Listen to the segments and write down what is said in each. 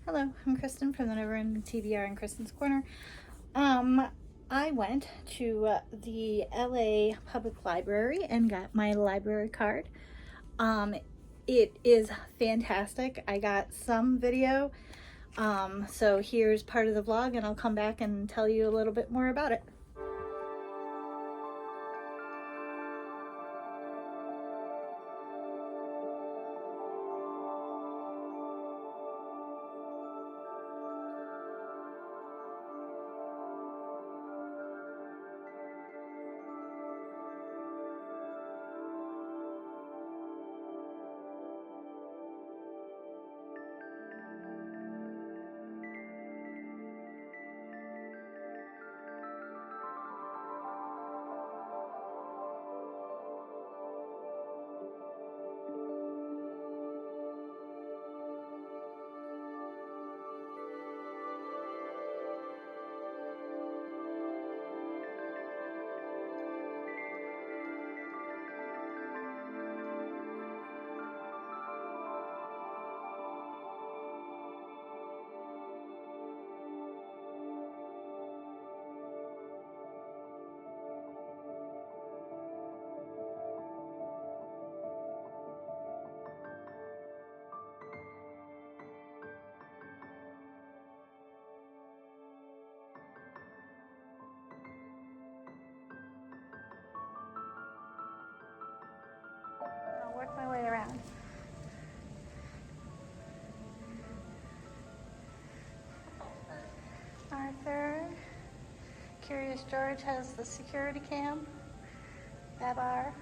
Hello, I'm Kristen from the Neverending TBR in Kristen's Corner. I went to the LA Public Library and got my library card. Um, it is fantastic. I got some video, so here's part of the vlog, and I'll come back and tell you a little bit more about it. I'll work my way around. Arthur. Curious George has the security cam. Babar.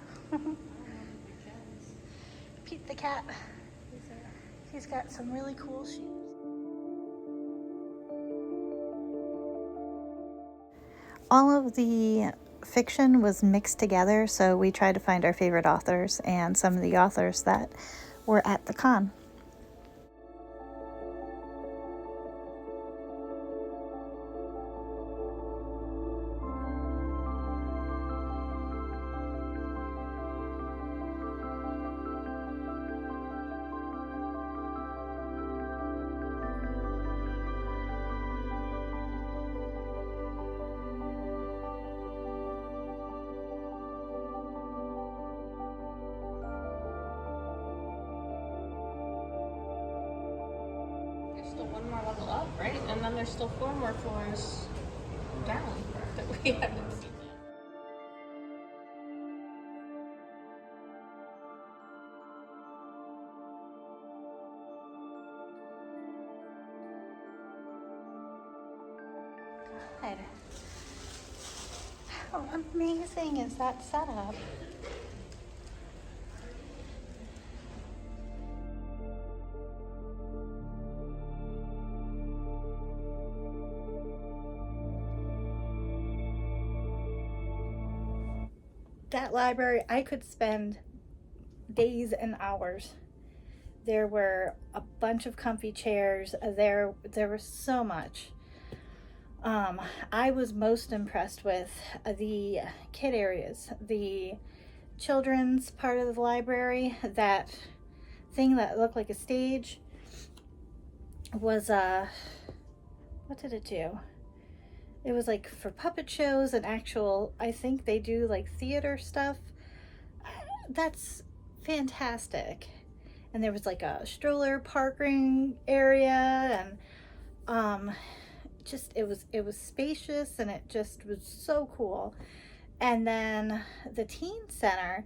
Pete the cat. He's got some really cool shoes. All of the fiction was mixed together, so we tried to find our favorite authors and some of the authors that were at the con. Still one more level up, right? And then there's still 4 more floors down that we haven't seen yet. God. How amazing is that setup? That library, I could spend days and hours. There were a bunch of comfy chairs. There was so much. I was most impressed with the kid areas, the children's part of the library. That thing that looked like a stage was what did it do? It was like for puppet shows and actual, I think they do like theater stuff. That's fantastic. And there was like a stroller parking area, and just it was spacious, and it just was so cool. And then the teen center,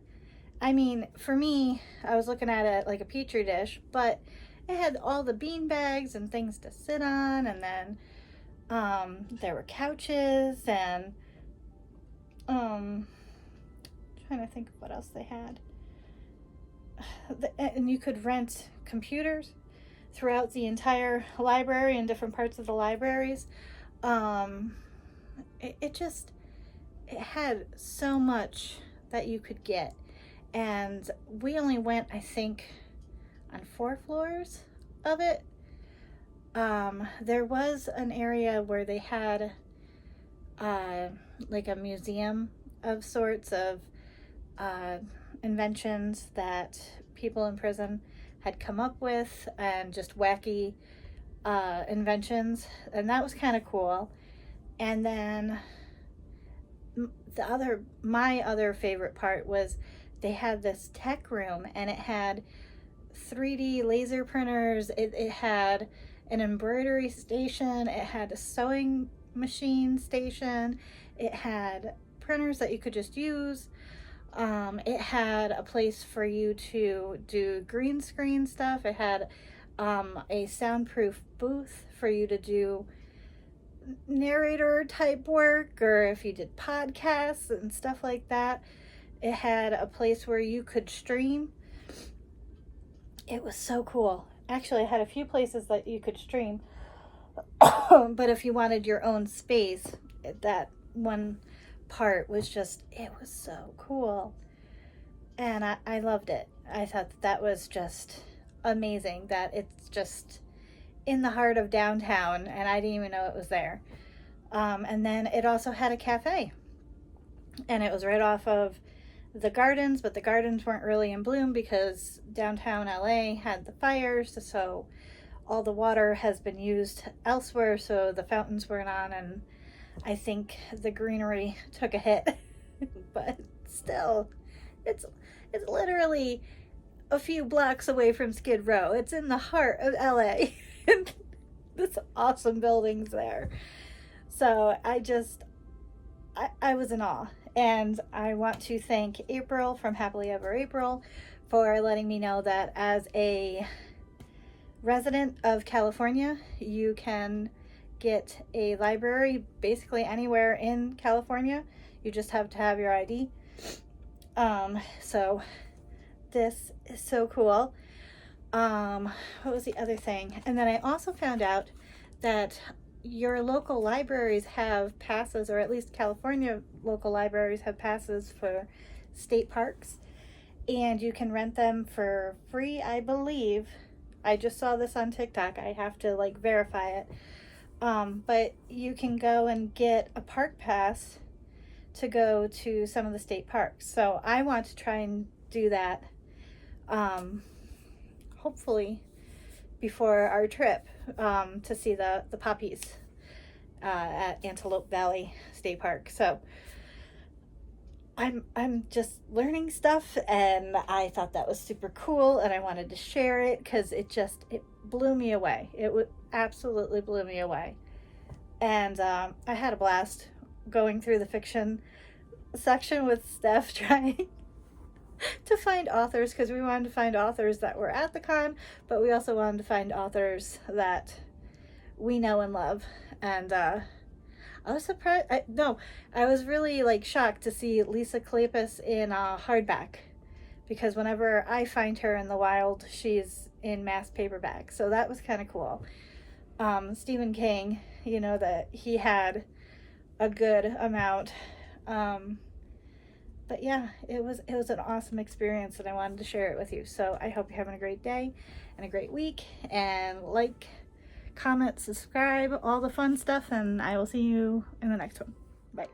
I mean, for me, I was looking at it like a petri dish, but it had all the bean bags and things to sit on, and then there were couches, and trying to think of what else they had. And you could rent computers throughout the entire library in different parts of the libraries. It had so much that you could get, and we only went, I think, on 4 floors of it. There was an area where they had like a museum of sorts of inventions that people in prison had come up with, and just wacky inventions, and that was kind of cool. And then my other favorite part was they had this tech room, and it had 3D laser printers. It had an embroidery station. It had a sewing machine station. It had printers that you could just use. It had a place for you to do green screen stuff. It had a soundproof booth for you to do narrator type work, or if you did podcasts and stuff like that. It had a place where you could stream. It was so cool. Actually, it had a few places that you could stream, but if you wanted your own space, that one part was just, it was so cool. And I loved it. I thought that was just amazing that it's just in the heart of downtown, and I didn't even know it was there. And then it also had a cafe, and it was right off of the gardens, but the gardens weren't really in bloom because downtown LA had the fires, so all the water has been used elsewhere, so the fountains weren't on, and I think the greenery took a hit. But still, it's literally a few blocks away from Skid Row. It's in the heart of LA. This awesome buildings there. So I was in awe. And I want to thank April from Happily Ever April for letting me know that as a resident of California, you can get a library basically anywhere in California. You just have to have your ID. So this is so cool. What was the other thing? And then I also found out that your local libraries have passes, or at least California local libraries have passes for state parks, and you can rent them for free, I believe. I just saw this on TikTok. I have to verify it. But you can go and get a park pass to go to some of the state parks. So I want to try and do that, hopefully before our trip, to see the poppies at Antelope Valley State Park. So I'm just learning stuff, and I thought that was super cool, and I wanted to share it because it blew me away. It absolutely blew me away. And I had a blast going through the fiction section with Steph, trying to find authors, because we wanted to find authors that were at the con, but we also wanted to find authors that we know and love. And I was surprised. I was really shocked to see Lisa Kleypas in hardback, because whenever I find her in the wild, she's in mass paperback. So that was kind of cool. Stephen King, that he had a good amount. But yeah, it was an awesome experience, and I wanted to share it with you. So I hope you're having a great day and a great week, and comment, subscribe, all the fun stuff, and I will see you in the next one. Bye.